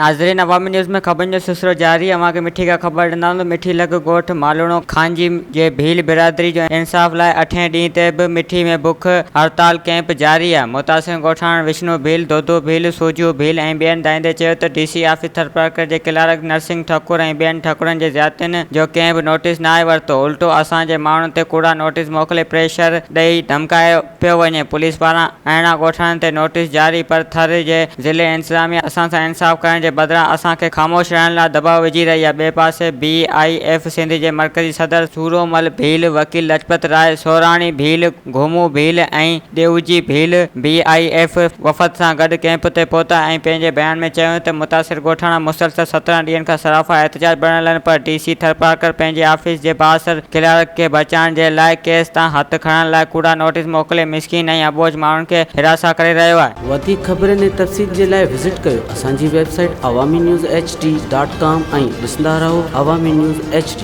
नाज़रीन, अवामी न्यूज़ में खबरनि जो सिलसिलो जारी है। अव्हांखे मिठी का ख़बर ॾिंदाऊं त मिठी लॻ ॻोठ मालूणो खांजी जे भील बिरादरी जो इंसाफ़ लाइ 8हें ॾींहं ते बि मिठी में बुख हड़ताल कैंप जारी आहे। मुतासिर ॻोठाणन विष्णु भील, दोदो भील, सोजू भील ऐं ॿियनि दाइंदे चयो त DC ऑफिस थरपारकर जे क्लार्क नरसिंह ठाकुर ऐं ॿियनि ठकुरनि जे ज़्यादतियुनि जो कंहिं बि नोटिस न आहे वरितो। उल्टो असांजे माण्हुनि ते कूड़ा नोटिस मोकिले प्रेशर ॾेई धमकायो पियो वञे। पुलिस पारां अहिड़ा ॻोठाणनि ते नोटिस जारी, पर थर जे ज़िले इंतज़ामिया असां सां इंसाफ़ करण जे बदिरां असांखे ख़ामोश रहण लाइ दबाव विझी रही आहे। ॿिए पासे BIF सिंध जे मरकज़ी सदर सूरोमल भील, वकील लजपत राय सोराणी भील, घोमू भील ऐं देवजी भील BIF वफ़द सां गॾु कैंप ते पहुता ऐं पंहिंजे बयान में चयो त मुतासिर ॻोठाणा मुसलसल 17 ॾींहंनि खां सराफ़ा एहतजाज बणियल आहिनि, पर DC थरपारकर पंहिंजे ऑफिस जे बासर क्लार्क खे बचाइण जे लाइ केस तां हथ खणण लाइ कूड़ा नोटिस मोकिले मिसकिन ऐं अबोझ माण्हुनि खे हिरासा करे रहियो आहे। वधीक ख़बरनि ऐं तफ़सील जे लाइ विज़िट कयो असांजी वेबसाइट awamiNewsHD.com ऐं ॾिसंदा रहो अवामी न्यूज़ HD।